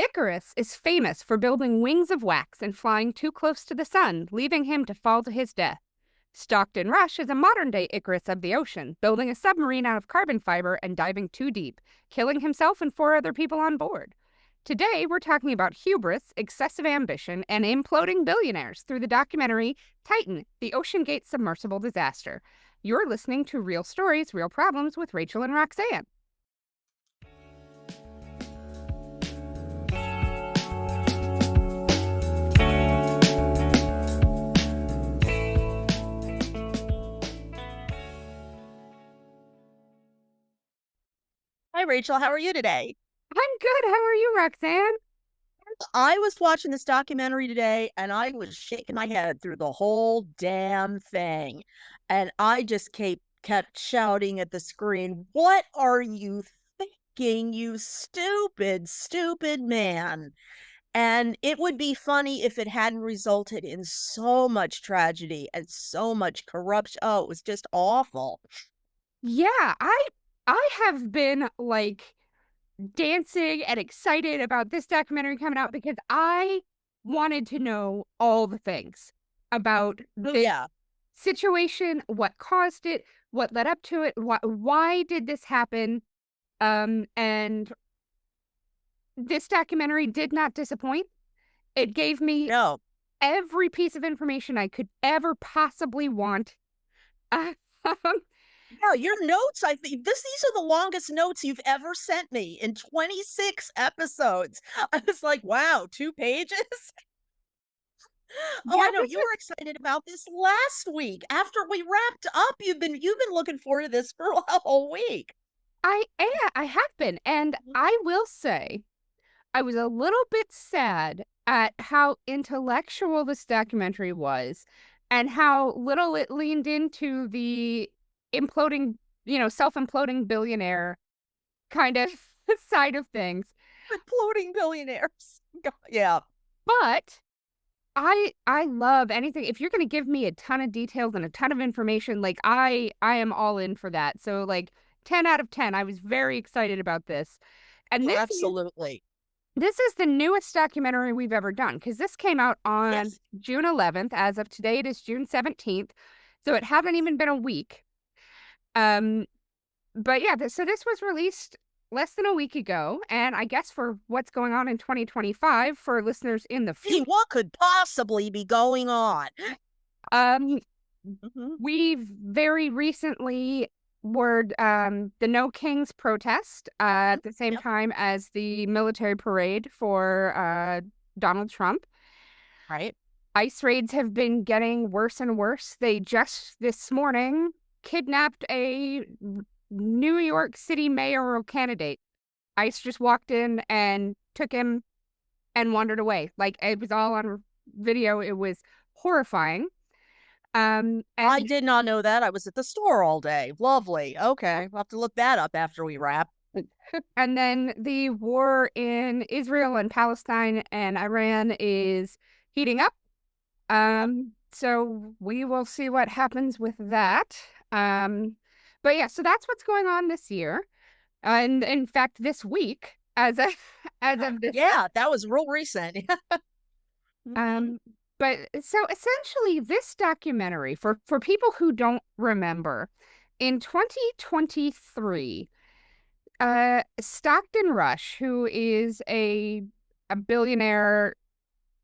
Icarus is famous for building wings of wax and flying too close to the sun, leaving him to fall to his death. Stockton Rush is a modern-day Icarus of the ocean, building a submarine out of carbon fiber and diving too deep, killing himself and 4 other people on board. Today, we're talking about hubris, excessive ambition, and imploding billionaires through the documentary Titan, the OceanGate submersible disaster. You're listening to Real Stories, Real Problems with Rachael and Roxanne. Hi, Rachel. How are you today? I'm good. How are you, Roxanne? I was watching this documentary today and I was shaking my head through the whole damn thing. And I just kept shouting at the screen, "What are you thinking, you stupid, stupid man?" And it would be funny if it hadn't resulted in so much tragedy and so much corruption. Oh, it was just awful. Yeah, I have been dancing and excited about this documentary coming out because I wanted to know all the things about Oh, this yeah. situation, what caused it, what led up to it, why did this happen? And this documentary did not disappoint. It gave me No. every piece of information I could ever possibly want. Um, Yeah, your notes, I think these are the longest notes you've ever sent me in 26 episodes. I was like, wow, 2 pages? Oh, yeah, I know this you was were excited about this last week. After we wrapped up, you've been looking forward to this for a whole week. I have been, and Mhm. I will say I was a little bit sad at how intellectual this documentary was and how little it leaned into the imploding, self-imploding billionaire kind of side of things. Imploding billionaires. Yeah. But I love anything. If you're going to give me a ton of details and a ton of information, I am all in for that. So 10 out of 10. I was very excited about this. And Oh, absolutely. this is the newest documentary we've ever done because this came out on Yes. June 11th. As of today, it is June 17th. So it hasn't even been a week. Um, but yeah, so this was released less than a week ago. And I guess for what's going on in 2025 for listeners in the I mean, future, what could possibly be going on? um, Mhm. we've very recently were the No Kings protest at the same Yep. time as the military parade for Donald Trump. Right. ICE raids have been getting worse and worse. They just this morning kidnapped a New York City mayoral candidate. ICE just walked in and took him and wandered away. It was all on video. It was horrifying. I And did not know that. I was at the store all day. Lovely. Okay. We'll have to look that up after we wrap. and then the war in Israel and Palestine and Iran is heating up. Yep. So we will see what happens with that. But yeah, so that's what's going on this year. And in fact, this week, as of this, Yeah, that was real recent. Mhm. um, but so essentially, this documentary for people who don't remember, in 2023, Stockton Rush, who is a billionaire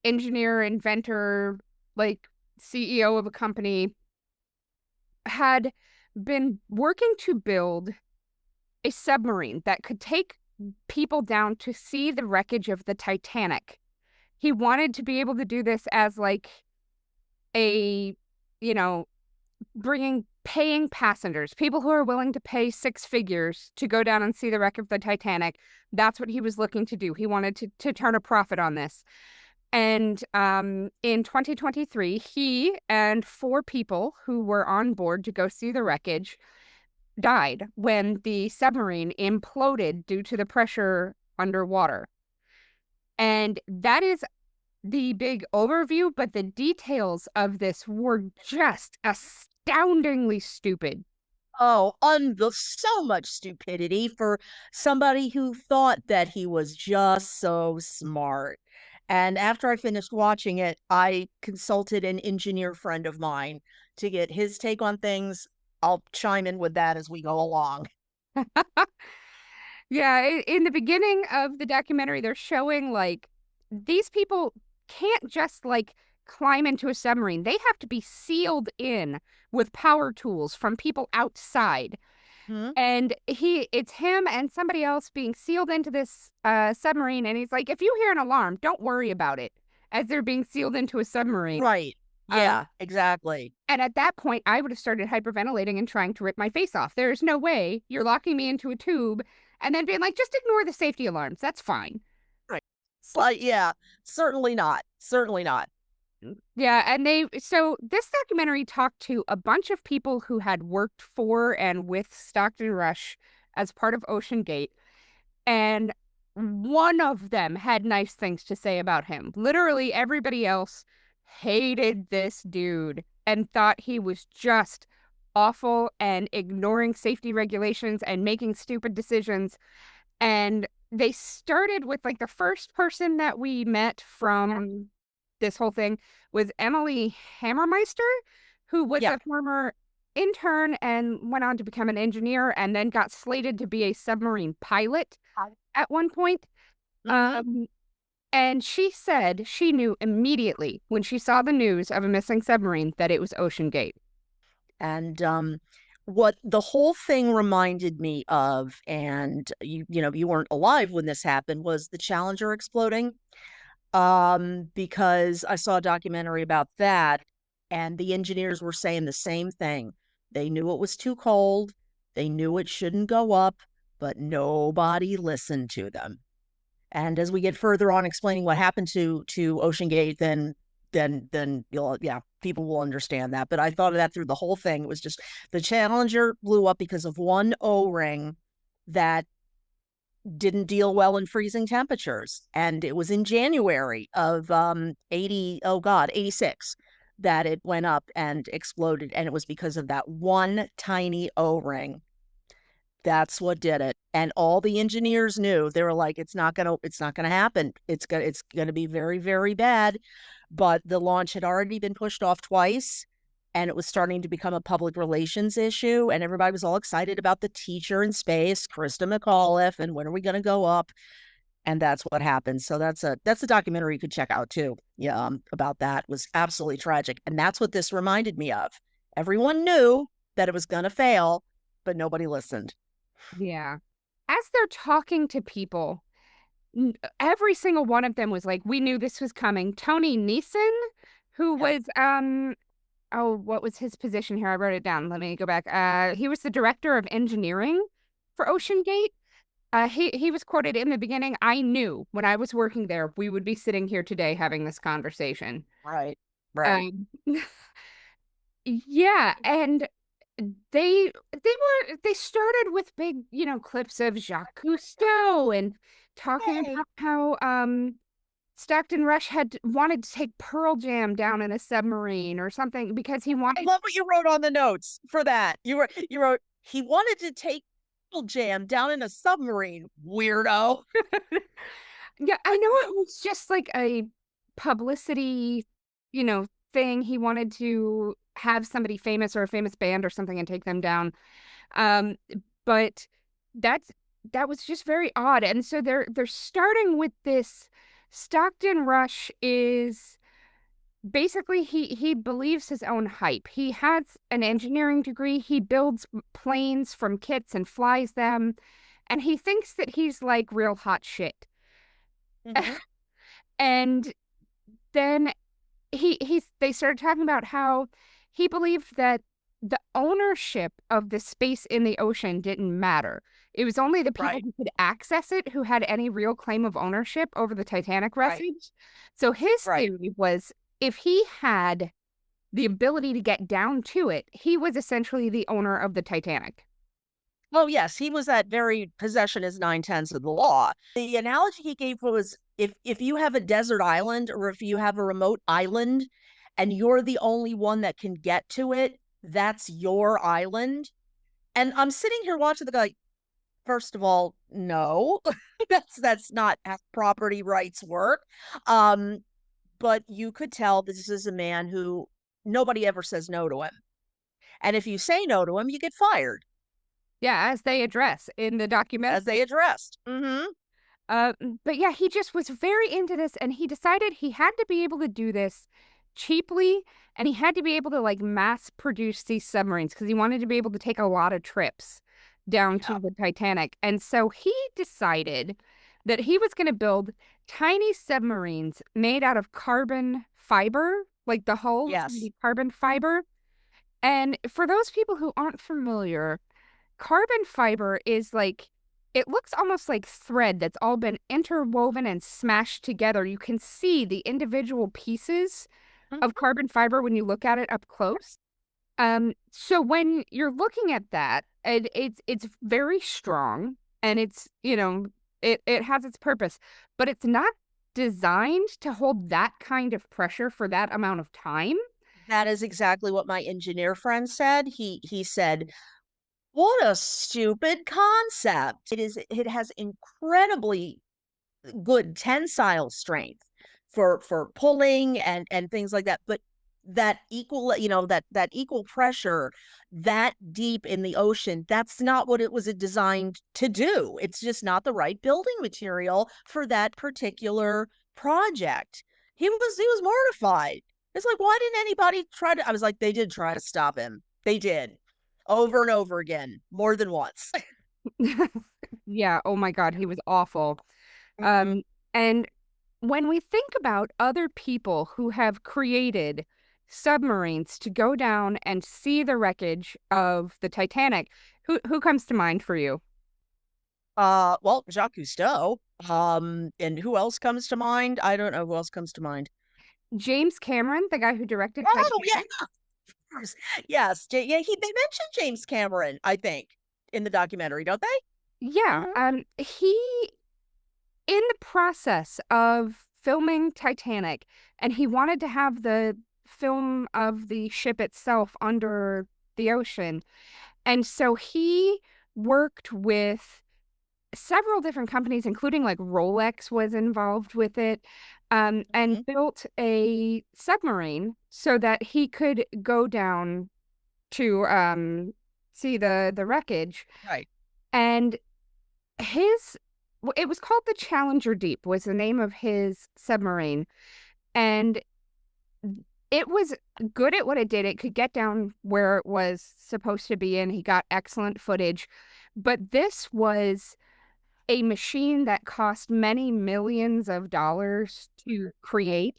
engineer, inventor, like CEO of a company, had been working to build a submarine that could take people down to see the wreckage of the Titanic. He wanted to be able to do this as a, you know, paying passengers, people who are willing to pay 6 figures to go down and see the wreck of the Titanic. That's what he was looking to do. He wanted to turn a profit on this. And in 2023, he and 4 people who were on board to go see the wreckage died when the submarine imploded due to the pressure underwater. And that is the big overview, but the details of this were just astoundingly stupid. Oh, so much stupidity for somebody who thought that he was just so smart. And after I finished watching it, I consulted an engineer friend of mine to get his take on things. I'll chime in with that as we go along. Yeah, in the beginning of the documentary, they're showing like these people can't just like climb into a submarine. They have to be sealed in with power tools from people outside. Hmm? And it's him and somebody else being sealed into this submarine. And he's like, if you hear an alarm, don't worry about it as they're being sealed into a submarine. Right. Um, Yeah, exactly. and at that point, I would have started hyperventilating and trying to rip my face off. There's no way you're locking me into a tube and then being like, just ignore the safety alarms. That's fine. Right. It's like, yeah, certainly not. Certainly not. Yeah. So this documentary talked to a bunch of people who had worked for and with Stockton Rush as part of OceanGate. And one of them had nice things to say about him. Literally, everybody else hated this dude and thought he was just awful and ignoring safety regulations and making stupid decisions. And they started with like the first person that we met from this whole thing was Emily Hammermeister, who was Yeah. a former intern and went on to become an engineer and then got slated to be a submarine pilot at one point. Hmm. Um, and she said she knew immediately when she saw the news of a missing submarine that it was Ocean Gate. And what the whole thing reminded me of, and you weren't alive when this happened, was the Challenger exploding. Because I saw a documentary about that, and the engineers were saying the same thing. They knew it was too cold, they knew it shouldn't go up, but nobody listened to them. And as we get further on explaining what happened to OceanGate, then you'll, yeah, people will understand that. But I thought of that through the whole thing. It was just the Challenger blew up because of one O-ring that didn't deal well in freezing temperatures. And it was in January of 86 that it went up and exploded. And it was because of that one tiny O-ring. That's what did it. And all the engineers knew. They were like, it's not gonna happen. It's gonna be very, very bad. But the launch had already been pushed off twice, and it was starting to become a public relations issue. And everybody was all excited about the teacher in space, Krista McAuliffe, and when are we gonna go up? And that's what happened. So that's a documentary you could check out too. Yeah, about that. It was absolutely tragic. And that's what this reminded me of. Everyone knew that it was gonna fail, but nobody listened. Yeah. As they're talking to people, every single one of them was like, we knew this was coming. Tony Neeson, who Yeah. was oh, what was his position here? I wrote it down. Let me go back. He was the director of engineering for OceanGate. He was quoted in the beginning, I knew when I was working there, we would be sitting here today having this conversation. Right. Right. Um, yeah, and they started with big, clips of Jacques Cousteau and talking Hey, about how Stockton Rush had wanted to take Pearl Jam down in a submarine or something because he I wanted. love what you wrote on the notes for that. You wrote he wanted to take Jam down in a submarine. Weirdo. Yeah, I know it was just like a publicity, thing. He wanted to have somebody famous or a famous band or something and take them down. Um, but that's that was just very odd. And so they're starting with this. Stockton Rush is basically he believes his own hype. He has an engineering degree. He builds planes from kits and flies them, and he thinks that he's like real hot shit. Hmm. And then they started talking about how he believed that the ownership of the space in the ocean didn't matter. It was only the people Right. who could access it who had any real claim of ownership over the Titanic Right. wreckage. So his Right. theory was if he had the ability to get down to it, he was essentially the owner of the Titanic. Oh yes, he was that very possession is 9/10 of the law. The analogy he gave was if you have a desert island or if you have a remote island and you're the only one that can get to it, that's your island. And I'm sitting here watching the guy. First of all, no, that's not how property rights work. Um, but you could tell this is a man who nobody ever says no to him. And if you say no to him, you get fired, Yeah, as they address in the as documentary. they addressed. Hmm. But yeah, he just was very into this, and he decided he had to be able to do this cheaply, and he had to be able to like mass produce these submarines because he wanted to be able to take a lot of trips down Yeah. to the Titanic. And so he decided that he was going to build tiny submarines made out of carbon fiber, like the hull was going to Yes. be carbon fiber. And for those people who aren't familiar, carbon fiber is like it looks almost like thread that's all been interwoven and smashed together. You can see the individual pieces Mhm. of carbon fiber when you look at it up close. So when you're looking at that, it's very strong and it's, it has its purpose, but it's not designed to hold that kind of pressure for that amount of time. That is exactly what my engineer friend said. He said, "What a stupid concept." It has incredibly good tensile strength for pulling and things like that, but that equal, that equal pressure that deep in the ocean, that's not what it was designed to do. It's just not the right building material for that particular project. He was mortified. It's like, why didn't anybody try to? I was like, they did try to stop him. They did, over and over again, more than once. Yeah, oh my God, he was awful. Mhm. And when we think about other people who have created submarines to go down and see the wreckage of the Titanic, who comes to mind for you? Well, Jacques Cousteau. And who else comes to mind? I don't know who else comes to mind. James Cameron, the guy who directed Oh, yeah, Titanic? of course. Yes, yeah, they mentioned James Cameron, I think, in the documentary, don't they? Yeah, Mhm. he in the process of filming Titanic, and he wanted to have the film of the ship itself under the ocean. And so he worked with several different companies, including like Rolex was involved with it, and Mhm. built a submarine so that he could go down to see the wreckage. Right. And his it was called the Challenger Deep was the name of his submarine, and it was good at what it did. It could get down where it was supposed to be, and he got excellent footage. But this was a machine that cost many millions of dollars to create,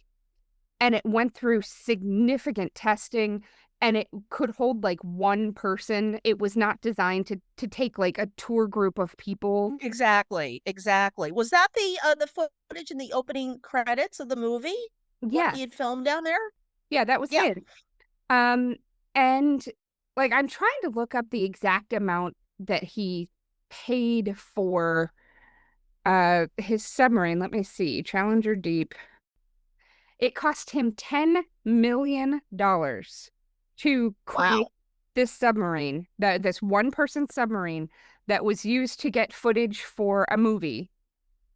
and it went through significant testing, and it could hold like one person. It was not designed to take like a tour group of people. Exactly, exactly. Was that the footage in the opening credits of the movie? What he Yes. had filmed down there? Yeah, that was Yeah. his. Um, and like I'm trying to look up the exact amount that he paid for his submarine. Let me see. Challenger Deep. It cost him $10 million to create Wow. this submarine, this one person submarine that was used to get footage for a movie.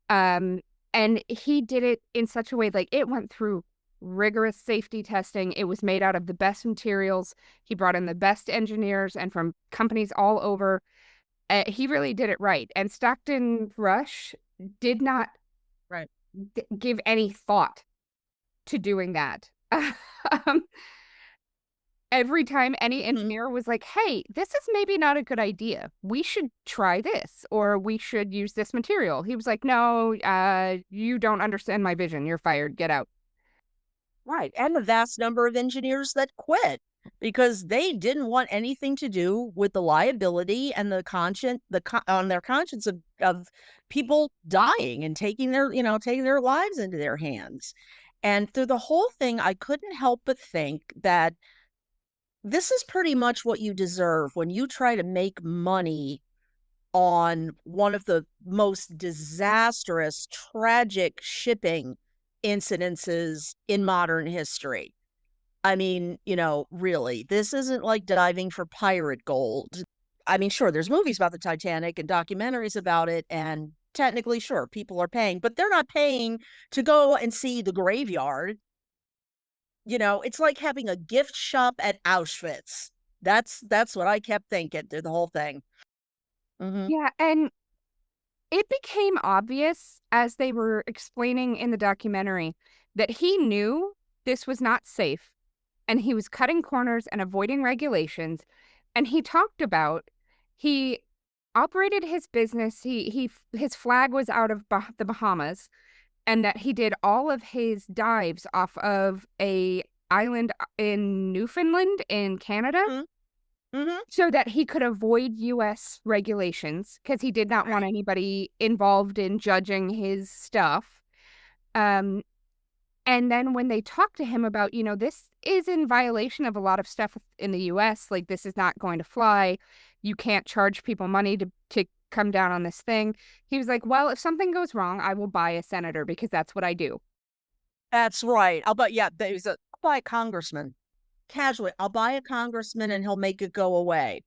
Um, and he did it in such a way like it went through rigorous safety testing. It was made out of the best materials. He brought in the best engineers and from companies all over. He really did it right. And Stockton Rush did not Right. give any thought to doing that. um, every time any Mhm. engineer was like, hey, this is maybe not a good idea. We should try this or we should use this material. He was like, no, you don't understand my vision. You're fired. Get out. Right, and the vast number of engineers that quit because they didn't want anything to do with the liability and the conscience on their conscience of people dying and taking their lives into their hands. And through the whole thing, I couldn't help but think that this is pretty much what you deserve when you try to make money on one of the most disastrous, tragic shipping incidences in modern history. I mean, really, this isn't like diving for pirate gold. I mean, sure, there's movies about the Titanic and documentaries about it, and technically, sure, people are paying, but they're not paying to go and see the graveyard. It's like having a gift shop at Auschwitz. That's what I kept thinking through the whole thing. Mhm. Yeah, and it became obvious as they were explaining in the documentary that he knew this was not safe and he was cutting corners and avoiding regulations. And he talked about he operated his business. His flag was out of the Bahamas, and that he did all of his dives off of a island in Newfoundland in Canada Mhm. Mhm. so that he could avoid US regulations because he did not want Right. anybody involved in judging his stuff. Um, and then when they talked to him about, this is in violation of a lot of stuff in the US, like this is not going to fly. You can't charge people money to come down on this thing. He was like, well, if something goes wrong, I will buy a senator because that's what I do. That's right. I'll buy a congressman. Casually, I'll buy a congressman and he'll make it go away.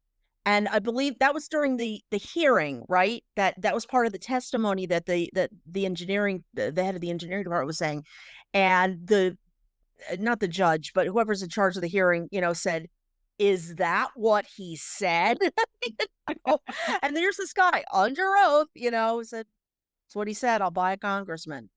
And I believe that was during the hearing, right? That was part of the testimony that the head of the engineering department was saying. And the not the judge, but whoever's in charge of the hearing, said, "Is that what he said?" You know? And there's this guy under oath, said, "It's what he said. I'll buy a congressman."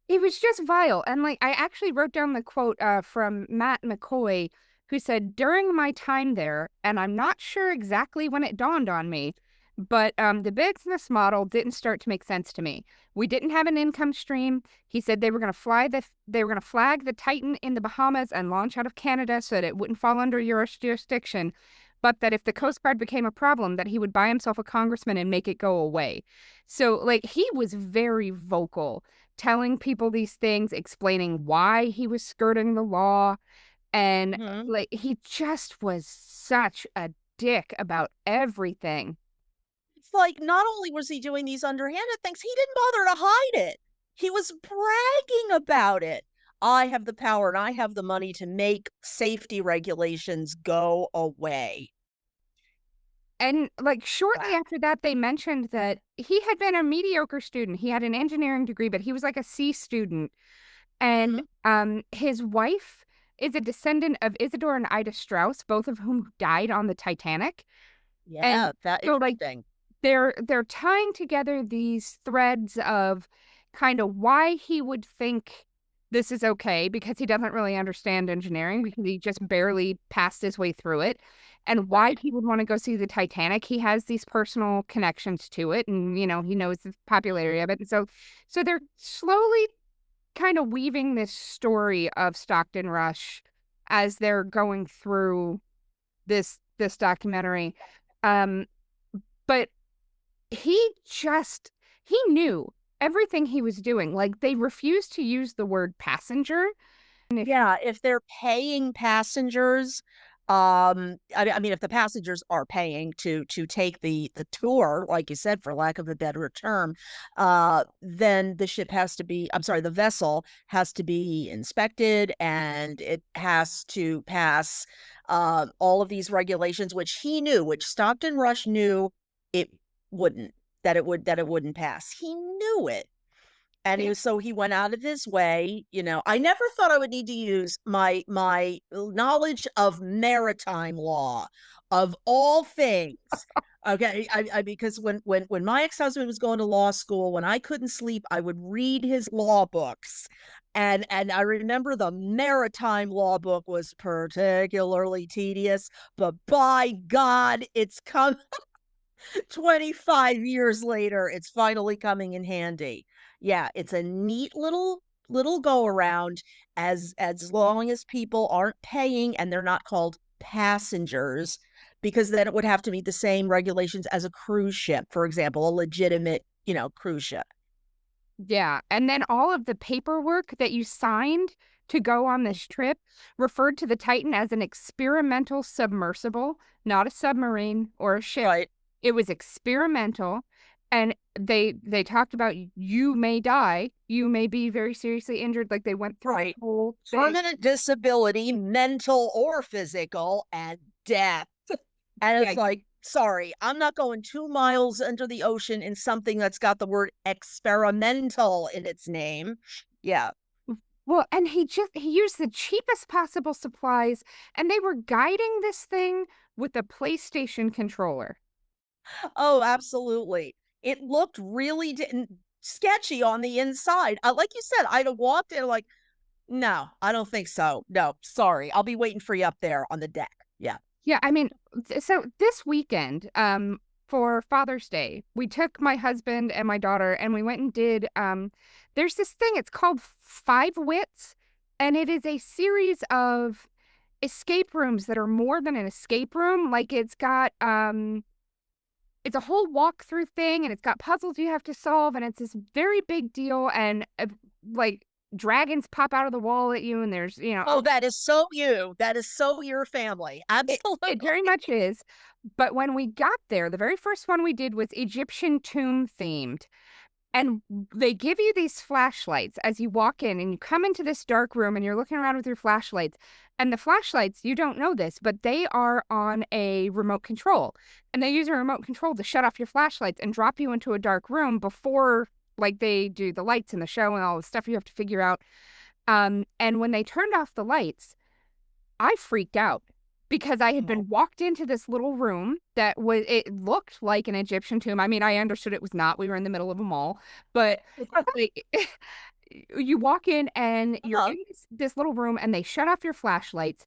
It was just vile, and, like, I actually wrote down the quote, from Matt McCoy, who said, "During my time there, and I'm not sure exactly when it dawned on me, but, the business model didn't start to make sense to me. We didn't have an income stream." He said they were gonna flag the Titan in the Bahamas and launch out of Canada so that it wouldn't fall under US jurisdiction, but that if the Coast Guard became a problem, that he would buy himself a congressman and make it go away. So, like, he was very vocal telling people these things, explaining why he was skirting the law. And Mhm. like, he just was such a dick about everything. It's like, not only was he doing these underhanded things, he didn't bother to hide it. He was bragging about it. I have the power and I have the money to make safety regulations go away. And like, shortly Wow. after that, they mentioned that he had been a mediocre student. He had an engineering degree, but he was like a C student. And Mhm. his wife is a descendant of Isidore and Ida Strauss, both of whom died on the Titanic. And Yeah, that so, like, interesting. they're tying together these threads of kind of why he would think this is okay because he doesn't really understand engineering because he just barely passed his way through it, and why Right. he would want to go see the Titanic. He has these personal connections to it, and he knows the popularity of it. And so they're slowly kind of weaving this story of Stockton Rush as they're going through this documentary. Um, but he knew everything he was doing. Like, they refused to use the word passenger. And if Yeah, if they're paying passengers, I mean, if the passengers are paying to take the tour, like you said, for lack of a better term, then the ship has to be, I'm sorry, the vessel has to be inspected and it has to pass all of these regulations, which he knew, which Stockton Rush knew it wouldn't, that it wouldn't pass. He knew it. And he went out of his way, I never thought I would need to use my knowledge of maritime law, of all things. Okay, I because when my ex-husband was going to law school, when I couldn't sleep, I would read his law books. And I remember the maritime law book was particularly tedious, but by God, it's come 25 years later, it's finally coming in handy. Yeah, it's a neat little go around as long as people aren't paying and they're not called passengers, because then it would have to meet the same regulations as a cruise ship, for example, a legitimate, cruise ship. Yeah, and then all of the paperwork that you signed to go on this trip referred to the Titan as an experimental submersible, not a submarine or a ship. Right, It was experimental, and they talked about you may die, you may be very seriously injured, like, they went through right. the whole thing. Permanent disability, mental or physical, and death. And Yeah, it's like, sorry, I'm not going 2 miles under the ocean in something that's got the word experimental in its name. Yeah. Well, and he used the cheapest possible supplies, and they were guiding this thing with a PlayStation controller. Oh, absolutely. It looked really sketchy on the inside. Like you said, I'd have walked in like, no, I don't think so. No, sorry. I'll be waiting for you up there on the deck. Yeah. Yeah, I mean, so this weekend, for Father's Day, we took my husband and my daughter and we went and did there's this thing, it's called Five Wits, and it is a series of escape rooms that are more than an escape room. Like it's a whole walkthrough thing and it's got puzzles you have to solve and it's this very big deal and like dragons pop out of the wall at you and there's, Oh, that is so you. That is so your family. it Absolutely. very much is. But when we got there, the very first one we did was Egyptian tomb themed. And they give you these flashlights as you walk in, and you come into this dark room and you're looking around with your flashlights. And the flashlights, you don't know this, but they are on a remote control. And they use a remote control to shut off your flashlights and drop you into a dark room before, like, they do the lights in the show and all the stuff you have to figure out. And when they turned off the lights, I freaked out because I had Oh, been walked into this little room that it looked like an Egyptian tomb. I mean, I understood it was not. We were in the middle of a mall, but like you walk in and you're uh-huh. in this little room and they shut off your flashlights.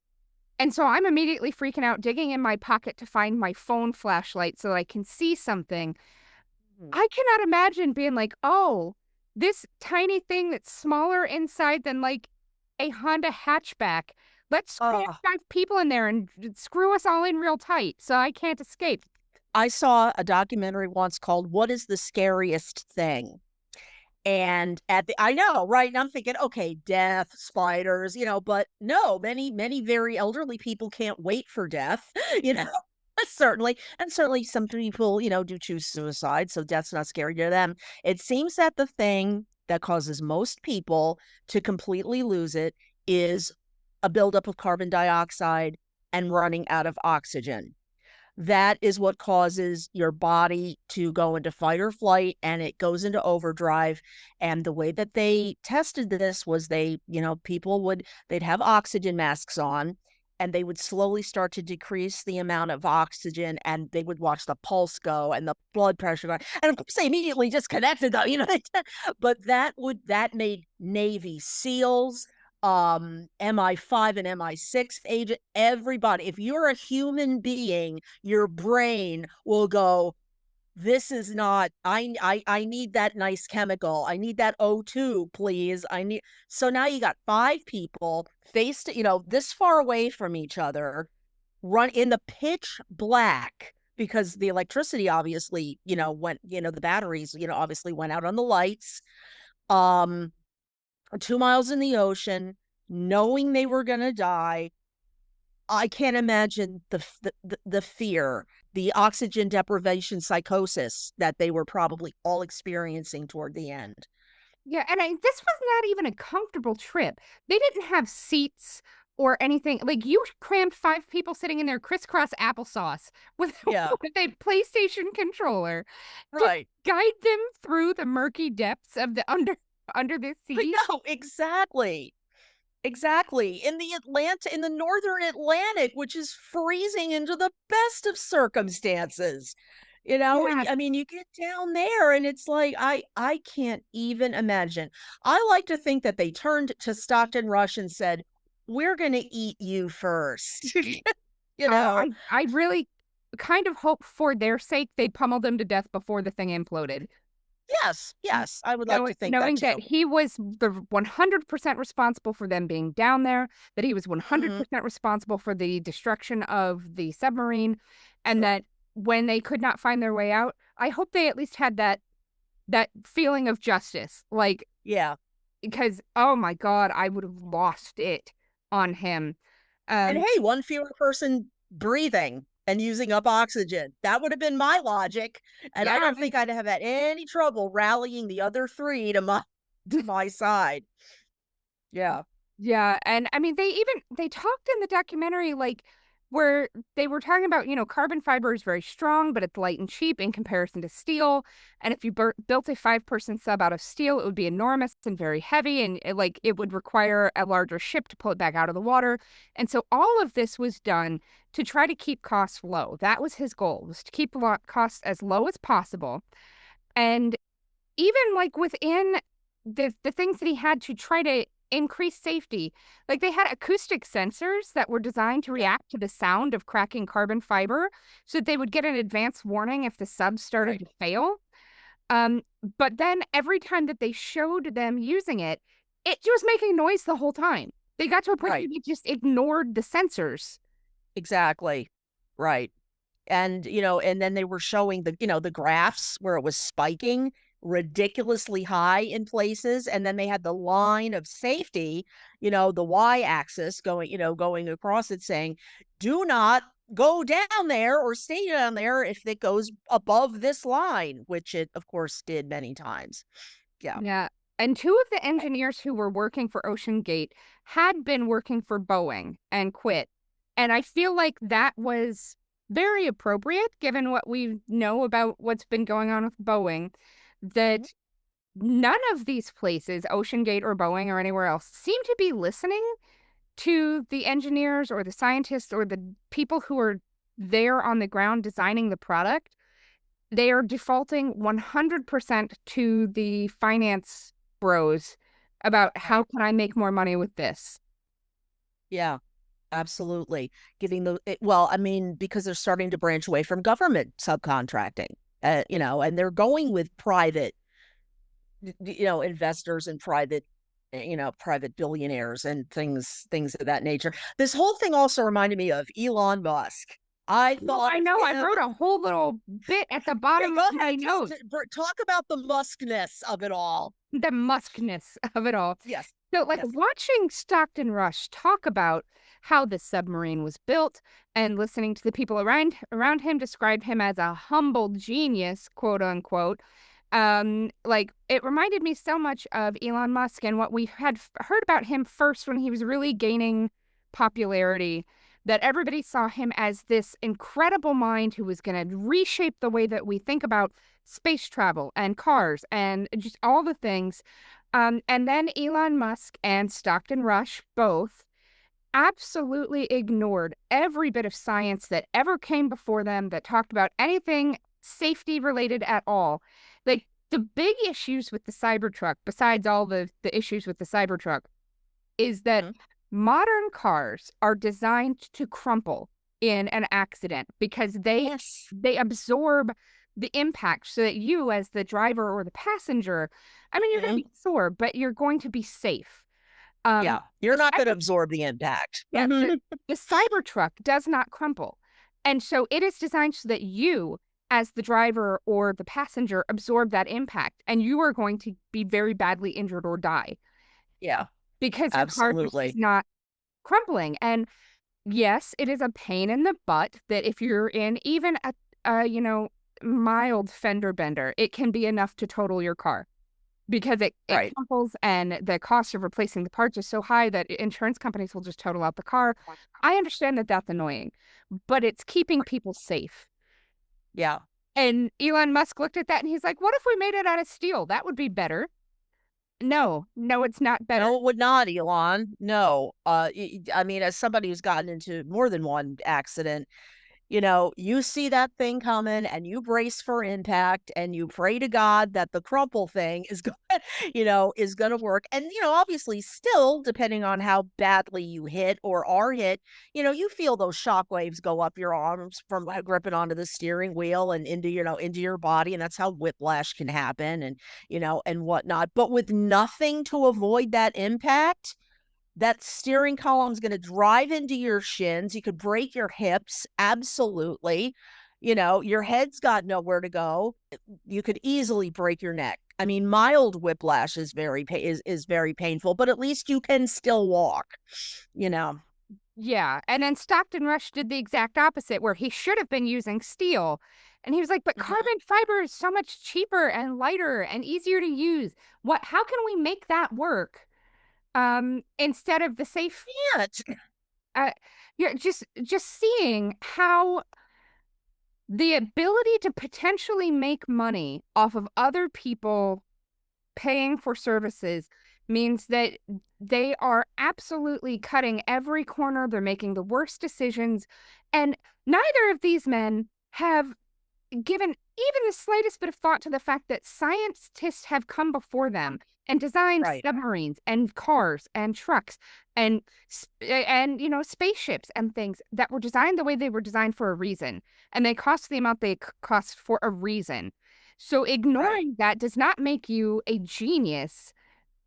And so I'm immediately freaking out, digging in my pocket to find my phone flashlight so that I can see something. Mhm. I cannot imagine being like, oh, this tiny thing that's smaller inside than like a Honda hatchback. Let's cram Uh, 5 people in there and screw us all in real tight so I can't escape. I saw a documentary once called What is the Scariest Thing? And I know, right? And I'm thinking, okay, death, spiders, but no, many very elderly people can't wait for death, you know. Certainly. And certainly some people, do choose suicide, so death's not scary to them. It seems that the thing that causes most people to completely lose it is a buildup of carbon dioxide and running out of oxygen. That is what causes your body to go into fight or flight and it goes into overdrive. And the way that they tested this was people they'd have oxygen masks on and they would slowly start to decrease the amount of oxygen and they would watch the pulse go and the blood pressure go. And of course they immediately disconnected though, but that made Navy SEALs, MI5 and MI6 agent, everybody. If you're a human being, your brain will go, this is not, I need that nice chemical. I need that O2, please. So now you got 5 people faced, this far away from each other, run in the pitch black because the electricity obviously, went, the batteries, obviously went out on the lights. Um, 2 miles in the ocean, knowing they were going to die. I can't imagine the fear, the oxygen deprivation psychosis that they were probably all experiencing toward the end. Yeah, and this was not even a comfortable trip. They didn't have seats or anything. Like you crammed 5 people sitting in there crisscross applesauce with, Yeah, with a PlayStation controller to right. guide them through the murky depths of the under the I sea. know, exactly. Exactly. In the northern Atlantic, which is freezing into the best of circumstances. Yeah, I mean, you get down there and it's like I can't even imagine. I like to think that they turned to Stockton Rush and said, "We're going to eat you first." you oh, know. I really kind of hope for their sake they pummeled him to death before the thing imploded. Yes, yes, I would like to think that Knowing that too. he was the 100% responsible for them being down there, that he was Mhm. 100% responsible for the destruction of the submarine, and Sure. that when they could not find their way out, I hope they at least had that feeling of justice. Like, Yeah. because oh my God, I would have lost it on him. And Um, hey, one fewer person breathing and using up oxygen. That would have been my logic. And I yeah, don't think I'd have had any trouble rallying the other three to my to my side. Yeah. yeah, and I mean they talked in the documentary like where they were talking about, carbon fiber is very strong, but it's light and cheap in comparison to steel. And if you built a 5-person sub out of steel, it would be enormous and very heavy, and it would require a larger ship to pull it back out of the water. And so all of this was done to try to keep costs low. That was his goal, was to keep costs as low as possible. And even within the things that he had to try to increase safety, they had acoustic sensors that were designed to react to the sound of cracking carbon fiber so that they would get an advance warning if the sub started to fail. But then every time that they showed them using it, it was making noise the whole time. They got to a point where Right. they just ignored the sensors. Exactly. Right. And, and then they were showing the graphs where it was spiking ridiculously high in places. And then they had the line of safety, the Y axis going across it saying, do not go down there or stay down there if it goes above this line, which it, of course, did many times. Yeah. Yeah. And two of the engineers who were working for OceanGate had been working for Boeing and quit. And I feel like that was very appropriate given what we know about what's been going on with Boeing, Mhm. that none of these places, OceanGate or Boeing or anywhere else, seem to be listening to the engineers or the scientists or the people who are there on the ground designing the product. They are defaulting 100% to the finance bros about how Right. can I make more money with this? Yeah. Absolutely. Well, I mean, because they're starting to branch away from government subcontracting, and they're going with private, investors and private, private billionaires and things of that nature. This whole thing also reminded me of Elon Musk. I No, thought I know. I him, wrote a whole little bit at the yeah, bottom of go my ahead, just notes, talk about the Muskness of it all. the muskness of it all. Yes. So, Yes. watching Stockton Rush talk about how the submarine was built and listening to the people around him describe him as a humble genius, quote unquote. It reminded me so much of Elon Musk and what we had heard about him first when he was really gaining popularity. That everybody saw him as this incredible mind who was going to reshape the way that we think about space travel and cars and just all the things. And then Elon Musk and Stockton Rush both absolutely ignored every bit of science that ever came before them that talked about anything safety related at all. The big issues with the Cybertruck, besides all the issues with the Cybertruck, is that Mhm. modern cars are designed to crumple in an accident because Yes. they absorb the impact so that you as the driver or the passenger, I mean, you're going to Mhm. be sore, but you're going to be safe. Um, Yeah. You're the not going to cyber, absorb the impact. yeah, the Cybertruck does not crumple. And so it is designed so that you, as the driver or the passenger, absorb that impact, and you are going to be very badly injured or die Yeah. because your car just is Absolutely. not crumpling. And yes, it is a pain in the butt that if you're in even a mild fender bender, it can be enough to total your car because it Right. crumples and the cost of replacing the parts is so high that insurance companies will just total out the car. I understand that that's annoying, but it's keeping people safe. Yeah. And Elon Musk looked at that and he's like, what if we made it out of steel? That would be better. No, no, it's not better. No, it would not, Elon. No. I mean, as somebody who's gotten into more than one accident, you see that thing coming and you brace for impact and you pray to God that the crumple thing is going, is going to work. And, obviously still, depending on how badly you hit or are hit, you feel those shock waves go up your arms from gripping onto the steering wheel and into your body. And that's how whiplash can happen and whatnot. But with nothing to avoid that impact, that steering column's gonna drive into your shins, you could break your hips, absolutely. Your head's got nowhere to go. You could easily break your neck. I mean, mild whiplash is very painful, but at least you can still walk, you know? Yeah. And then Stockton Rush did the exact opposite, where he should have been using steel. And he was like, but Mhm. carbon fiber is so much cheaper and lighter and easier to use. How can we make that work? Instead of the safe Can't. uh, yeah, just seeing how the ability to potentially make money off of other people paying for services means that they are absolutely cutting every corner. They're making the worst decisions. And neither of these men have given even the slightest bit of thought to the fact that scientists have come before them and designed Right. submarines and cars and trucks and spaceships and things that were designed the way they were designed for a reason, and they cost the amount they cost for a reason. So Right. ignoring that does not make you a genius.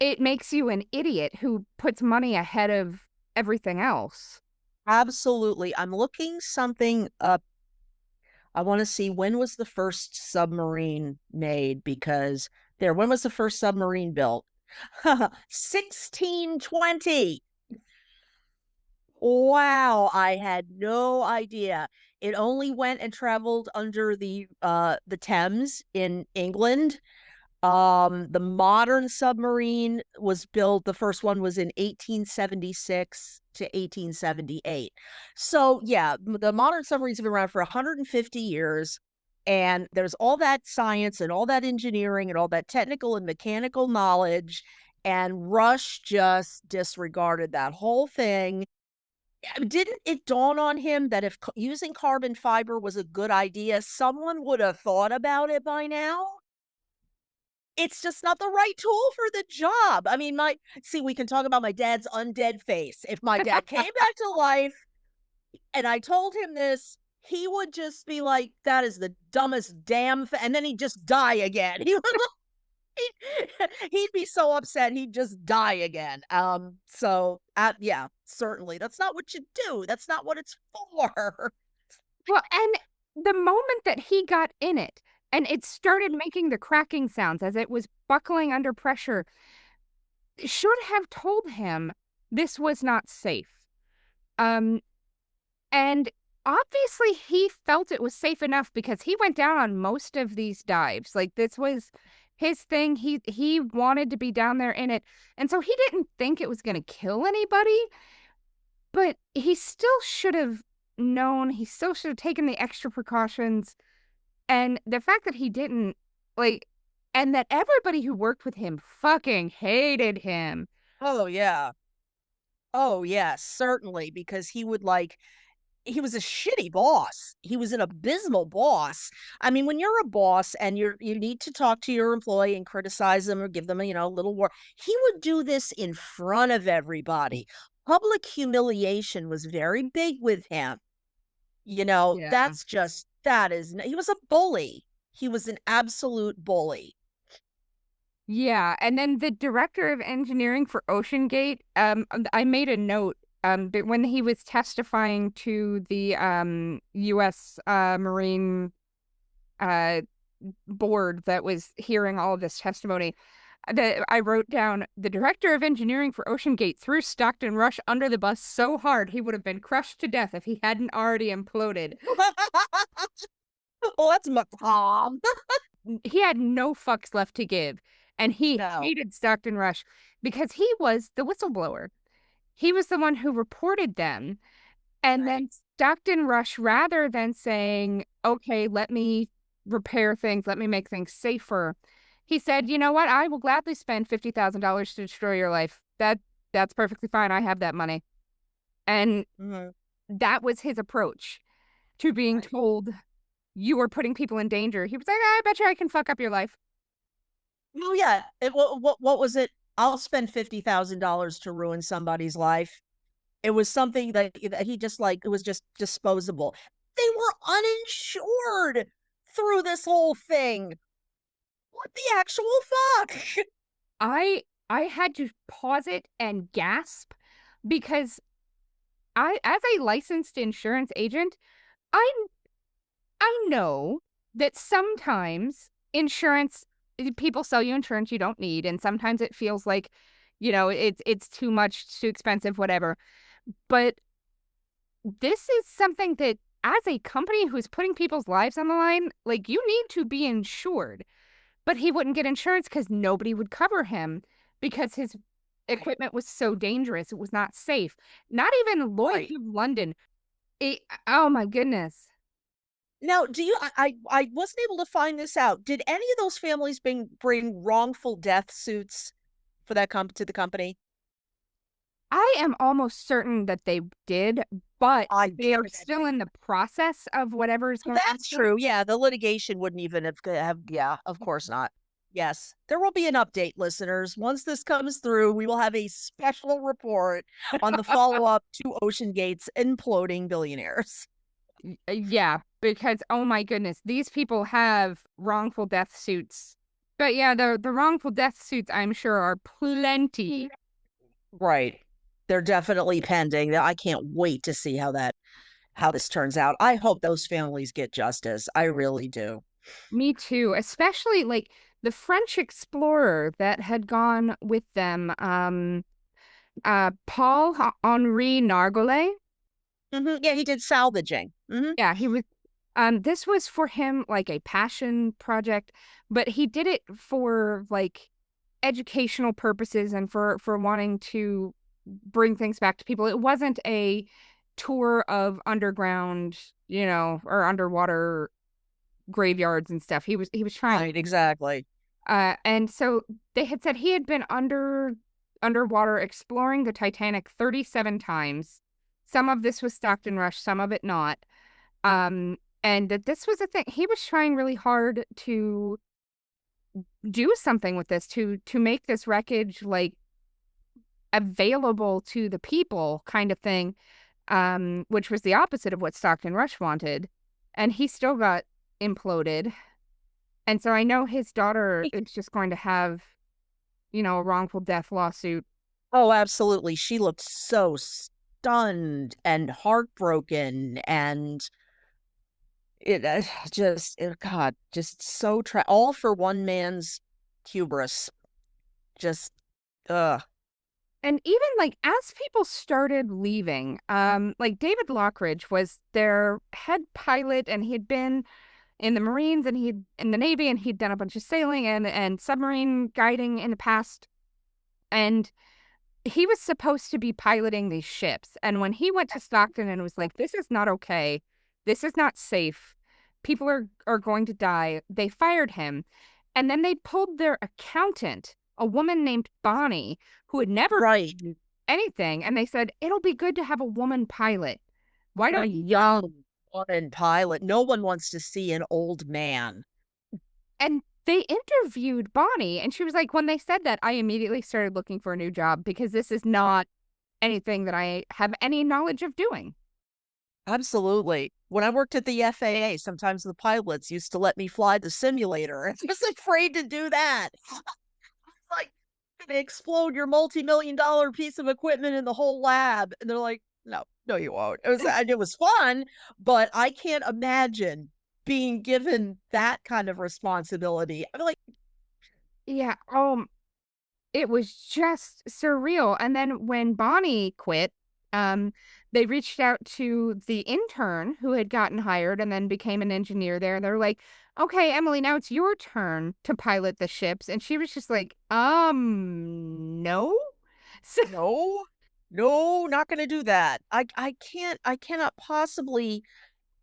It makes you an idiot who puts money ahead of everything else. Absolutely. I'm looking something up. I want to see when was the first submarine made because when was the first submarine built? 1620. Wow, I had no idea. It only went and traveled under the Thames in England. The modern submarine was built, the first one was in 1876 to 1878. So, yeah, the modern submarines have been around for 150 years. And there's all that science and all that engineering and all that technical and mechanical knowledge. And Rush just disregarded that whole thing. Didn't it dawn on him that if using carbon fiber was a good idea, someone would have thought about it by now? It's just not the right tool for the job. I mean, we can talk about my dad's undead face. If my dad came back to life and I told him this, he would just be like, "That is the dumbest damn thing," and then he'd just die again. He'd be so upset, he'd just die again. Yeah, certainly. That's not what you do. That's not what it's for. Well, and the moment that he got in it and it started making the cracking sounds as it was buckling under pressure, should have told him this was not safe. Um, and obviously he felt it was safe enough because he went down on most of these dives. Like this was his thing. He wanted to be down there in it. And so he didn't think it was going to kill anybody, but he still should have known. He still should have taken the extra precautions. And the fact that he didn't, like, and that everybody who worked with him fucking hated him. Oh, yeah. Oh, yes, certainly, because he was a shitty boss. He was an abysmal boss. I mean, when you're a boss and you need to talk to your employee and criticize them or give them a little war, he would do this in front of everybody. Public humiliation was very big with him. Yeah. He was a bully. He was an absolute bully. Yeah, and then the director of engineering for OceanGate, I made a note, that when he was testifying to the U.S. Marine uh board that was hearing all of this testimony, that I wrote down the director of engineering for OceanGate threw Stockton Rush under the bus so hard he would have been crushed to death if he hadn't already imploded. Well, that's macabre. He had no fucks left to give, and he No. hated Stockton Rush because he was the whistleblower. He was the one who reported them. And Right. then Stockton Rush, rather than saying, okay, let me repair things, let me make things safer, he said, you know what? I will gladly spend $50,000 to destroy your life. That's perfectly fine. I have that money. And Mhm. that was his approach to being Right. told you were putting people in danger. He was like, I bet you I can fuck up your life. Oh, yeah. What was it? I'll spend $50,000 to ruin somebody's life. It was something that he just it was just disposable. They were uninsured through this whole thing. What the actual fuck? I had to pause it and gasp because as a licensed insurance agent, I I know that sometimes people sell you insurance you don't need, and sometimes it feels like, it's too much, too expensive, whatever. But this is something that as a company who's putting people's lives on the line, like you need to be insured. But he wouldn't get insurance because nobody would cover him because Right. equipment was so dangerous. It was not safe. Not even Lloyd's Right. of London. Oh my goodness. Now, do you I wasn't able to find this out. Did any of those families bring wrongful death suits for that to the company? I am almost certain that they did, but I they are figured that. still in the process of whatever is Well, going on that's with them. true. Yeah, the litigation wouldn't even have yeah, of course not. Yes. There will be an update, listeners. Once this comes through, we will have a special report on the follow-up to OceanGate's imploding billionaires. Yeah, because oh my goodness, these people have wrongful death suits. But yeah, the wrongful death suits I'm sure are plenty. Right. They're definitely pending. I can't wait to see how this turns out. I hope those families get justice. I really do. Me too, especially like the French explorer that had gone with them, Paul Henri Nargolet. Yeah, he did salvaging. Yeah, he was. This was for him like a passion project, but he did it for like educational purposes and for wanting to bring things back to people. It wasn't a tour of underground, or underwater graveyards and stuff. He was trying. Right, exactly. And so they had said he had been underwater exploring the Titanic 37 times. Some of this was Stockton Rush, some of it not. And that this was a thing. He was trying really hard to do something with this, to make this wreckage like available to the people, kind of thing. Which was the opposite of what Stockton Rush wanted. And he still got imploded. And so I know his daughter is just going to have, a wrongful death lawsuit. Oh, absolutely. She looked so stunned and heartbroken and God, just so all for one man's hubris. Just And even like as people started leaving, like David Lockridge was their head pilot, and he had been in the Marines and he'd in the Navy, and he'd done a bunch of sailing and submarine guiding in the past. And he was supposed to be piloting these ships. And when he went to Stockton and was like, this is not okay, this is not safe, people are going to die, they fired him. And then they pulled their accountant, a woman named Bonnie, who had never right. done anything. And they said, it'll be good to have a woman pilot. Why A don't young woman pilot. No one wants to see an old man. And they interviewed Bonnie, and she was like, when they said that, I immediately started looking for a new job because this is not anything that I have any knowledge of doing. Absolutely. When I worked at the FAA, sometimes the pilots used to let me fly the simulator. I was afraid to do that. Like, gonna explode your multi-million-dollar piece of equipment in the whole lab. And they're like, no, no, you won't. It was fun, but I can't imagine being given that kind of responsibility. I'm like, Yeah, it was just surreal. And then when Bonnie quit, um, they reached out to the intern who had gotten hired and then became an engineer there. They're like, okay, Emily, now it's your turn to pilot the ships. And she was just like, no. So, no, no, not gonna do that. I cannot possibly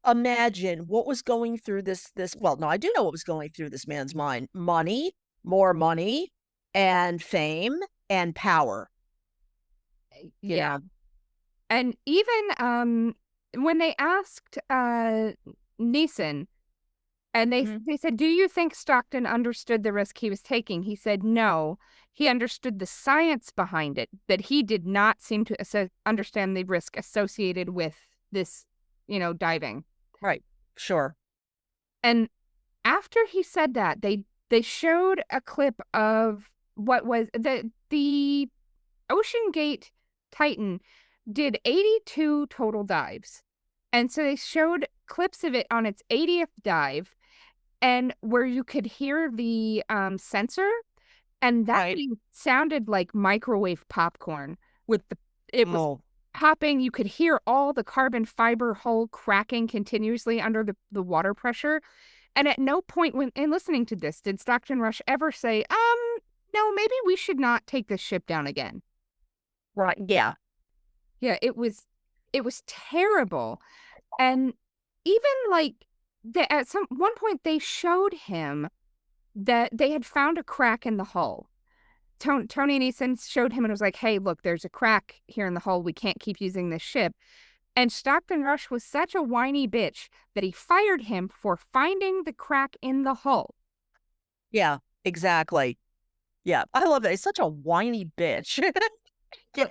imagine what was going through this well, no, I do know what was going through this man's mind. Money, more money, and fame and power, you yeah. know. And even when they asked Neeson, and Mhm. they said, "Do you think Stockton understood the risk he was taking?" He said, "No. He understood the science behind it, that he did not seem to understand the risk associated with this, diving." Right. Sure. And after he said that, they showed a clip of what was the Ocean Gate Titan did 82 total dives. And so they showed clips of it on its 80th dive, and where you could hear the sensor, and that Right. thing sounded like microwave popcorn with it was Oh, popping. You could hear all the carbon fiber hull cracking continuously under the water pressure. And at no point when in listening to this did Stockton Rush ever say, no, maybe we should not take this ship down again. Right. Yeah. Yeah, it was terrible. And even like at some one point they showed him that they had found a crack in the hull. Tony and Eason showed him and was like, "Hey, look, there's a crack here in the hull. We can't keep using this ship." And Stockton Rush was such a whiny bitch that he fired him for finding the crack in the hull. Yeah. Exactly. Yeah. I love that. He's such a whiny bitch. Yeah.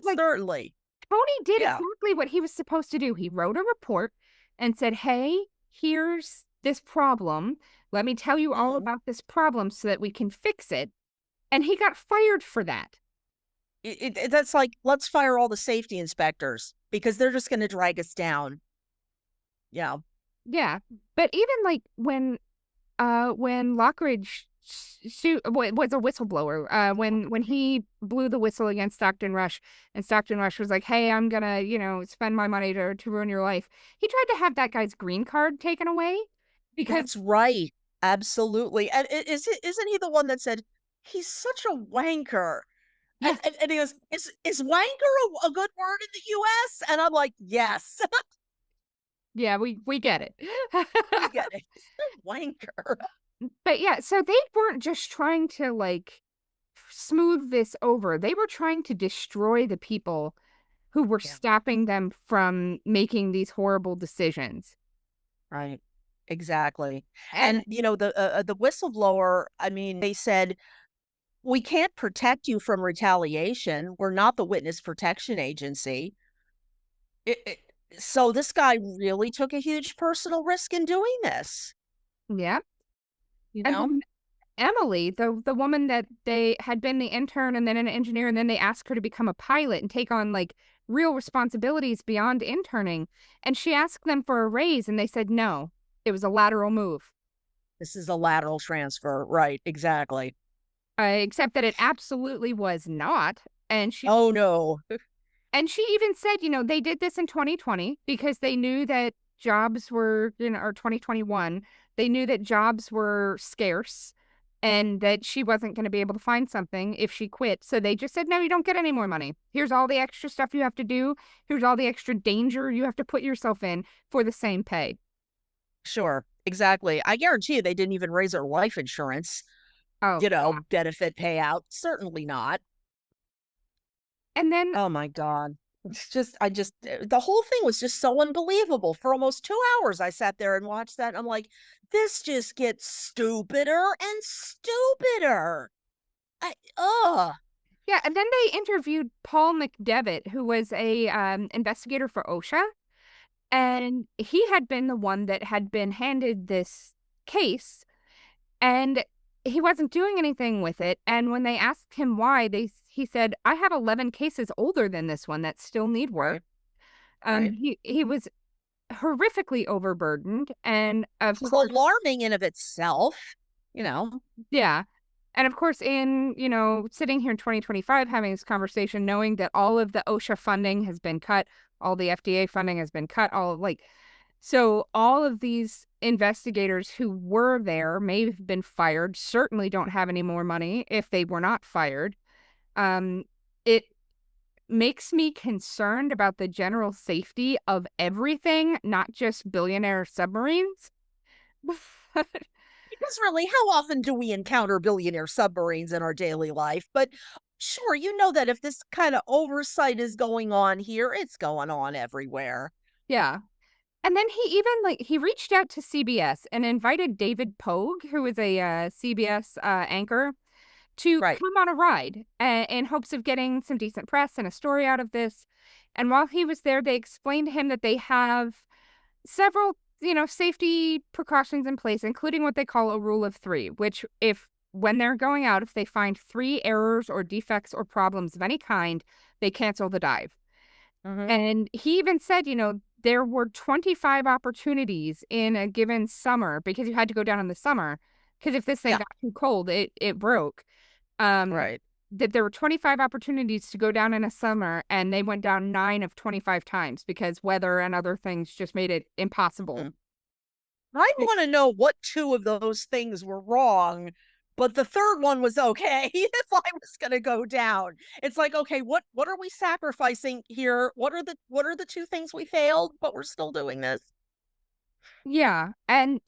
Like, Certainly. Tony did Yeah. exactly what he was supposed to do. He wrote a report and said, "Hey, here's this problem. Let me tell you all Mhm. about this problem so that we can fix it." And he got fired for that. That's like, let's fire all the safety inspectors because they're just going to drag us down. Yeah. Yeah. But even like when Lockridge was a whistleblower, when he blew the whistle against Stockton Rush, and Stockton Rush was like, "Hey, I'm gonna, spend my money to ruin your life." He tried to have that guy's green card taken away because That's right. Absolutely. And isn't he the one that said he's such a wanker? yeah, And he goes, is wanker a good word in the US? And I'm like, yes, yeah, we get it. we get it. He's a wanker. But yeah, so they weren't just trying to like smooth this over. They were trying to destroy the people who were Yeah. stopping them from making these horrible decisions. Right. Exactly. And And the whistleblower, I mean, they said, we can't protect you from retaliation. We're not the witness protection agency. It, so this guy really took a huge personal risk in doing this, yeah, you and know? then Emily, the woman that they had been the intern and then an engineer, and then they asked her to become a pilot and take on like real responsibilities beyond interning. And she asked them for a raise, and they said no. It was a lateral move. This is a lateral transfer. Right, exactly. Except that it absolutely was not. And Oh, no. she even said, they did this in 2020 because they knew that jobs were, or 2021, they knew that jobs were scarce and that she wasn't going to be able to find something if she quit. So they just said, "No, you don't get any more money. Here's all the extra stuff you have to do. Here's all the extra danger you have to put yourself in for the same pay." Sure, exactly. I guarantee you they didn't even raise her life insurance, Oh, yeah. benefit payout. Certainly not. And then, Oh my God. The whole thing was just so unbelievable. For almost 2 hours, I sat there and watched that. And I'm like, this just gets stupider and stupider. Ugh. yeah, and then they interviewed Paul McDevitt, who was a investigator for OSHA. And he had been the one that had been handed this case, and he wasn't doing anything with it. And when they asked him why, he said, "I have 11 cases older than this one that still need Right, work." right. He was horrifically overburdened, and of Which is course, alarming in of itself, you know. yeah. And of course, in, sitting here in 2025 having this conversation, knowing that all of the OSHA funding has been cut, all the FDA funding has been cut, so all of these investigators who were there may have been fired, certainly don't have any more money if they were not fired. Um, it makes me concerned about the general safety of everything, not just billionaire submarines. Because really, how often do we encounter billionaire submarines in our daily life? But sure, you know that if this kind of oversight is going on here, it's going on everywhere. Yeah. And then he even he reached out to CBS and invited David Pogue, who is a CBS anchor, to Right. come on a ride in hopes of getting some decent press and a story out of this. And while he was there, they explained to him that they have several, safety precautions in place, including what they call a rule of three, which if when they're going out, if they find three errors or defects or problems of any kind, they cancel the dive. Hmm. And he even said, there were 25 opportunities in a given summer because you had to go down in the summer. Because if this thing Yeah. got too cold, it broke. Um, Right. that there were 25 opportunities to go down in a summer, and they went down 9 of 25 times because weather and other things just made it impossible. Mm. I want to know what two of those things were wrong but the third one was okay if I was going to go down. It's like, okay, what are we sacrificing here? What are the two things we failed, but we're still doing this? Yeah. And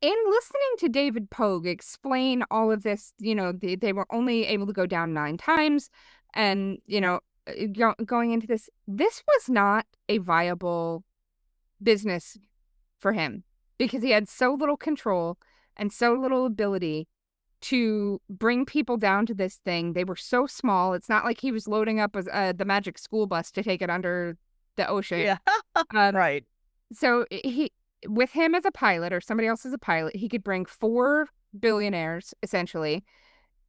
in listening to David Pogue explain all of this, they were only able to go down 9 times. And, going into this was not a viable business for him because he had so little control and so little ability to bring people down to this thing. They were so small. It's not like he was loading up the magic school bus to take it under the ocean. Yeah. Um, Right. so with him as a pilot or somebody else as a pilot, he could bring 4 billionaires essentially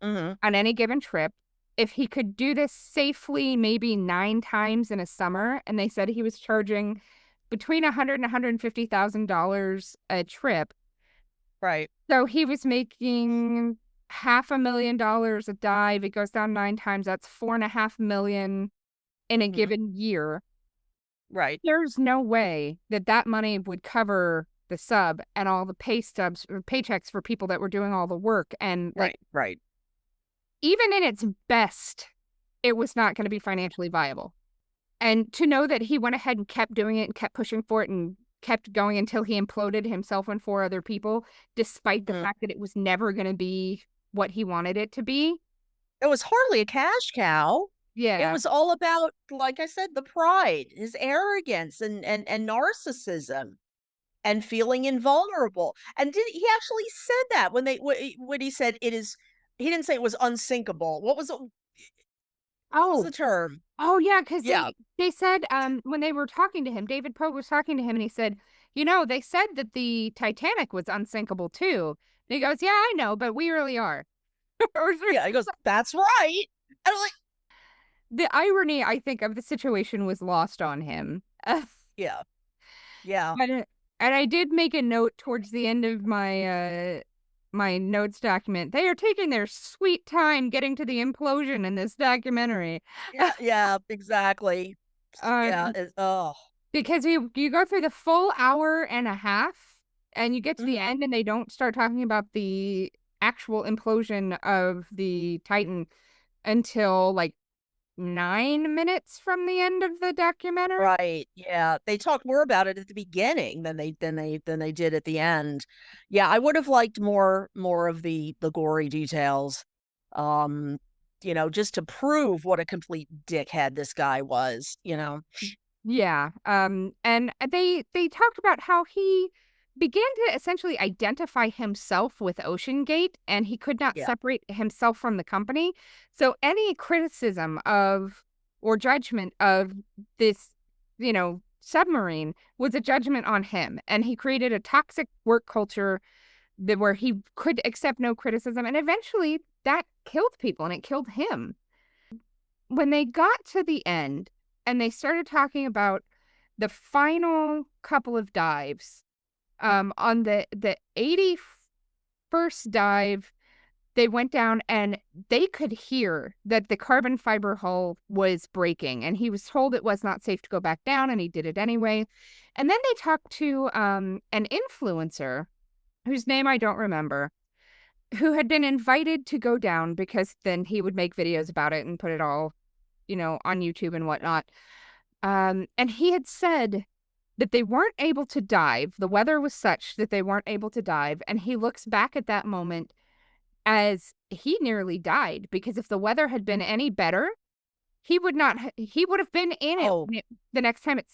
Hmm. on any given trip. If he could do this safely, maybe 9 times in a summer, and they said he was charging between $100 and $150,000 a trip. Right. So he was making $500,000 a dive. It goes down 9 times. That's $4.5 million in a Hmm. given year. Right. There's no way that that money would cover the sub and all the pay stubs or paychecks for people that were doing all the work. And like, Right. Right. even in its best, it was not going to be financially viable. And to know that he went ahead and kept doing it and kept pushing for it and kept going until he imploded himself and 4 other people, despite the Mhm. fact that it was never going to be what he wanted it to be. It was hardly a cash cow. It Yeah. was all about, like I said, the pride, his arrogance and narcissism and feeling invulnerable. And he actually said that when he said it is he didn't say it was unsinkable. What was Oh, the term? oh yeah, because Yeah. they said when they were talking to him, David Pogue was talking to him, and he said, they said that the Titanic was unsinkable too. And he goes, yeah, I know, but we really are. Yeah, he goes, "That's right." And I'm like, The irony, I think, of the situation was lost on him. yeah. Yeah. And I did make a note towards the end of my notes document. They are taking their sweet time getting to the implosion in this documentary. Yeah, yeah, exactly. Yeah, Um, oh. because you go through the full hour and a half and you get to the Mhm. end and they don't start talking about the actual implosion of the Titan until like 9 minutes from the end of the documentary. Right, yeah, they talked more about it at the beginning than they did at the end. Yeah, I would have liked more of the gory details, um, just to prove what a complete dickhead this guy was. Yeah, and they talked about how he began to essentially identify himself with OceanGate, and he could not Yeah, separate himself from the company. So any criticism of or judgment of this, submarine was a judgment on him, and he created a toxic work culture where he could accept no criticism, and eventually that killed people, and it killed him. When they got to the end and they started talking about the final couple of dives, on the 81st dive, they went down and they could hear that the carbon fiber hull was breaking, and he was told it was not safe to go back down, and he did it anyway. And then they talked to an influencer whose name I don't remember, who had been invited to go down because then he would make videos about it and put it all, on YouTube and whatnot. And he had said that they weren't able to dive. The weather was such that they weren't able to dive. And he looks back at that moment as he nearly died because if the weather had been any better, he would not, he would have been in it oh, the next time it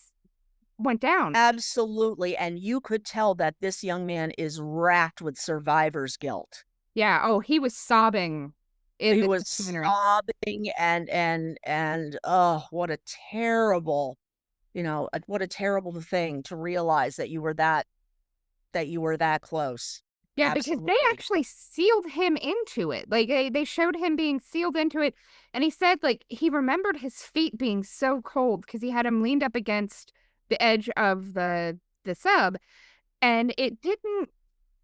went down. absolutely, and you could tell that this young man is racked with survivor's guilt. Yeah. Oh, he was sobbing in He this was documentary. sobbing and, oh, what a terrible thing to realize that you were that close. Yeah, because they Absolutely. actually sealed him into it. Like they showed him being sealed into it, and he said like he remembered his feet being so cold because he had him leaned up against the edge of the sub, and it didn't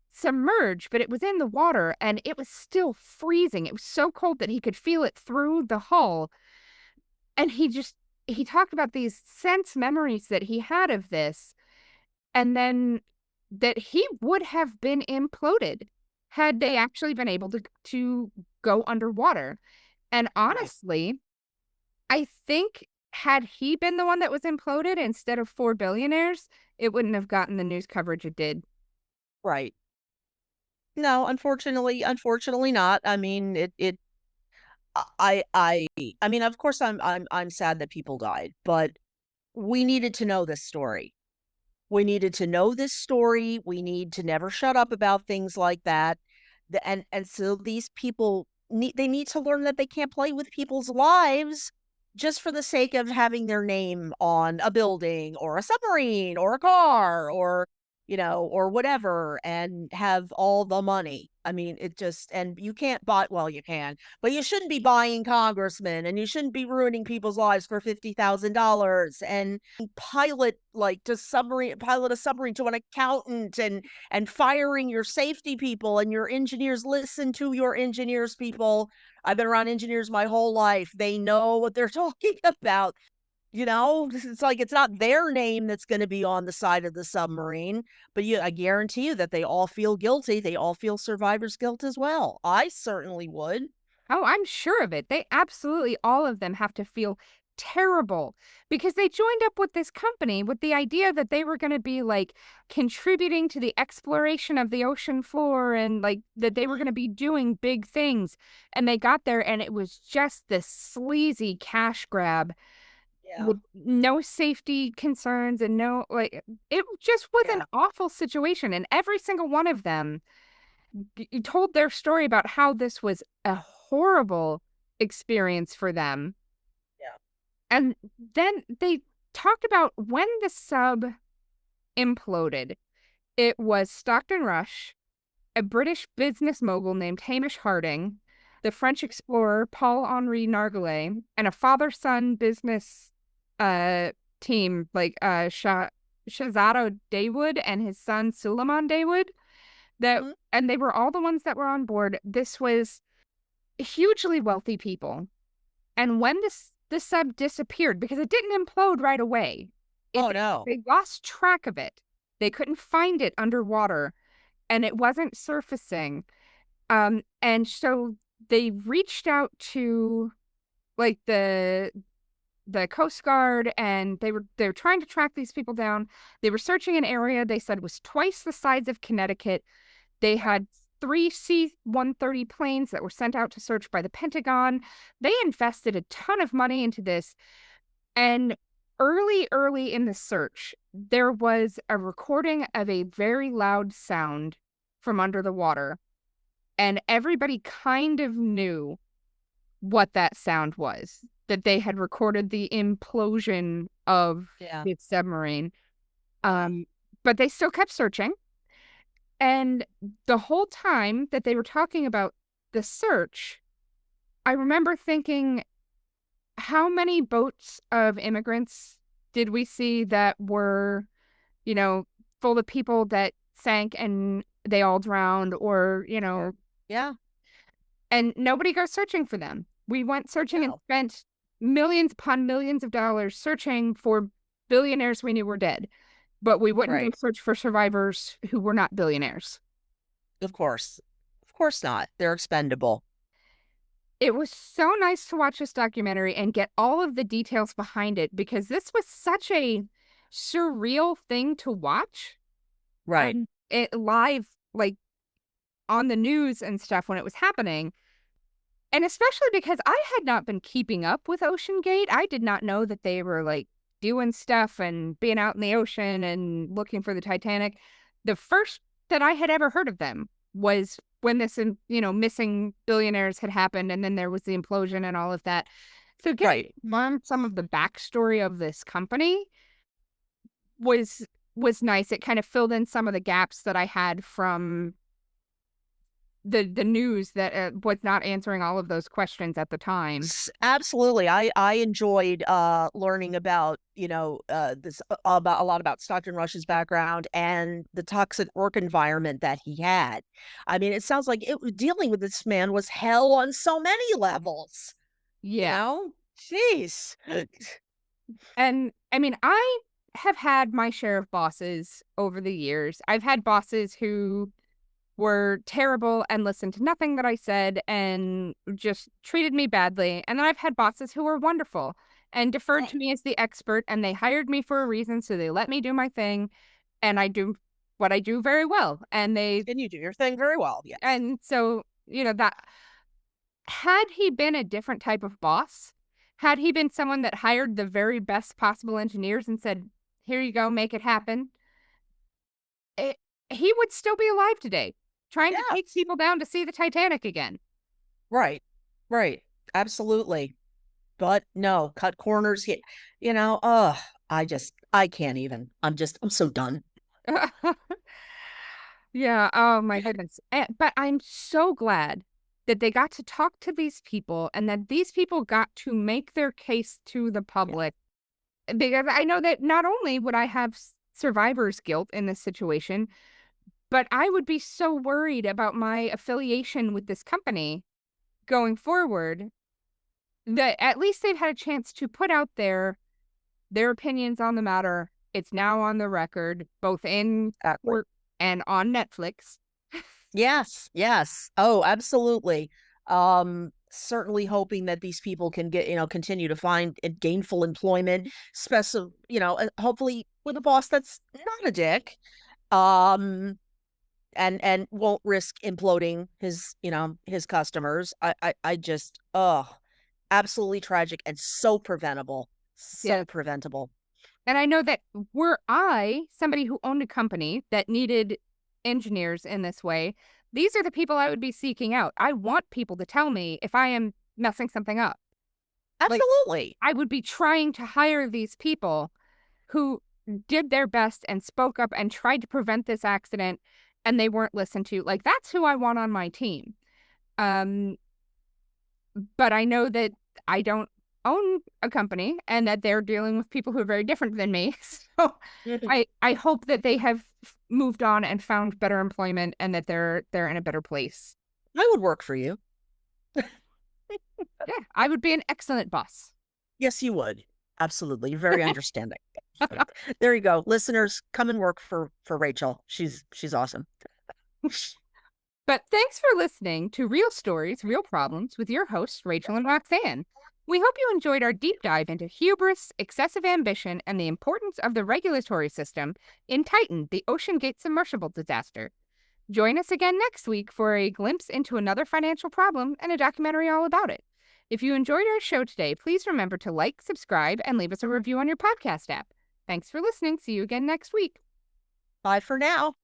submerge, but it was in the water and it was still freezing. It was so cold that he could feel it through the hull. And he talked about these sense memories that he had of this, and then that he would have been imploded had they actually been able to go underwater. And Right. honestly, I think had he been the one that was imploded instead of 4 billionaires, it wouldn't have gotten the news coverage it did. Right. No, unfortunately not. I mean, it I I I mean, of course I'm sad that people died, but we needed to know this story. We needed to know this story. We need to never shut up about things like that. And so these people need to learn that they can't play with people's lives just for the sake of having their name on a building or a submarine or a car or or whatever and have all the money. I mean, it just and you can't buy well, you can, but you shouldn't be buying congressmen and you shouldn't be ruining people's lives for $50,000 and pilot a submarine to an accountant and firing your safety people and your engineers. Listen to your engineers, people. I've been around engineers my whole life. They know what they're talking about. It's like it's not their name that's going to be on the side of the submarine, but I guarantee you that they all feel guilty. They all feel survivor's guilt as well. I certainly would. Oh, I'm sure of it. They absolutely all of them have to feel terrible because they joined up with this company with the idea that they were going to be like contributing to the exploration of the ocean floor and like that they were going to be doing big things. And they got there and it was just this sleazy cash grab Yeah. with no safety concerns and no like it just was an Yeah. awful situation. And every single one of them told their story about how this was a horrible experience for them. Yeah. And then they talked about when the sub imploded. It was Stockton Rush, a British business mogul named Hamish Harding, the French explorer Paul-Henri Nargeolet, and a father-son business uh team like Shahzado Dawood and his son Suleiman Dawood that Mhm. and they were all the ones that were on board. This was hugely wealthy people. And when this sub disappeared, because it didn't implode right away, Oh it no. they lost track of it. They couldn't find it underwater, and it wasn't surfacing. And so they reached out to like the Coast Guard, and they were trying to track these people down. They were searching an area they said was twice the size of Connecticut. They Yeah. had 3 C-130 planes that were sent out to search by the Pentagon. They invested a ton of money into this, and early in the search, there was a recording of a very loud sound from under the water, and everybody kind of knew what that sound was, that they had recorded the implosion of Yeah. the submarine. Yeah. Um, but they still kept searching. And the whole time that they were talking about the search, I remember thinking, how many boats of immigrants did we see that were, you know, full of people that sank and they all drowned Yeah. Yeah. and nobody goes searching for them. We went searching and No. spent millions upon millions of dollars searching for billionaires we knew were dead, but we wouldn't go Right. search for survivors who were not billionaires. Of course. Of course not. They're expendable. It was so nice to watch this documentary and get all of the details behind it because this was such a surreal thing to watch Right. it live, like on the news and stuff when it was happening. And especially because I had not been keeping up with OceanGate. I did not know that they were like doing stuff and being out in the ocean and looking for the Titanic. The first that I had ever heard of them was when this, missing billionaires had happened, and then there was the implosion and all of that. So getting Right. to learn some of the backstory of this company was was nice. It kind of filled in some of the gaps that I had from the news that was not answering all of those questions at the time. Absolutely. I enjoyed learning about, this about a lot about Stockton Rush's background and the toxic work environment that he had. I mean, it sounds like dealing with this man was hell on so many levels, you Yeah. know? Jeez. And I mean, I have had my share of bosses over the years. I've had bosses who were terrible and listened to nothing that I said and just treated me badly. And then I've had bosses who were wonderful and deferred to me as the expert, and they hired me for a reason, so they let me do my thing, and I do what I do very well. And you do your thing very well. Yes. And so, that had he been a different type of boss, had he been someone that hired the very best possible engineers and said, "Here you go, make it happen," it, he would still be alive today, trying to take Yes. people down to see the Titanic again. Right. Right. Absolutely. But no, cut corners here. I can't even. I'm so done. Yeah, oh my goodness. But I'm so glad that they got to talk to these people and that these people got to make their case to the Yeah. public, because I know that not only would I have survivor's guilt in this situation, but I would be so worried about my affiliation with this company going forward that at least they've had a chance to put out their opinions on the matter. It's now on the record, both in Exactly. court and on Netflix. Yes, yes. Oh, absolutely. Certainly hoping that these people can continue to find gainful employment, hopefully with a boss that's not a dick. Um, and won't risk imploding his customers. I just, absolutely tragic and so preventable. Yeah. So preventable. And I know that were I somebody who owned a company that needed engineers in this way, these are the people I would be seeking out. I want people to tell me if I am messing something up. Like, Absolutely. I would be trying to hire these people who did their best and spoke up and tried to prevent this accident, and they weren't listened to. Like, that's who I want on my team. Um, but I know that I don't own a company and that they're dealing with people who are very different than me. So Mhm. I hope that they have moved on and found better employment and that they're in a better place. I would work for you. Yeah, I would be an excellent boss. Yes, you would. Absolutely. You're very understanding. There you go. Listeners, come and work for Rachel. She's awesome. But thanks for listening to Real Stories, Real Problems with your hosts, Rachel and Roxanne. We hope you enjoyed our deep dive into hubris, excessive ambition, and the importance of the regulatory system in Titan, the OceanGate submersible disaster. Join us again next week for a glimpse into another financial problem and a documentary all about it. If you enjoyed our show today, please remember to like, subscribe, and leave us a review on your podcast app. Thanks for listening. See you again next week. Bye for now.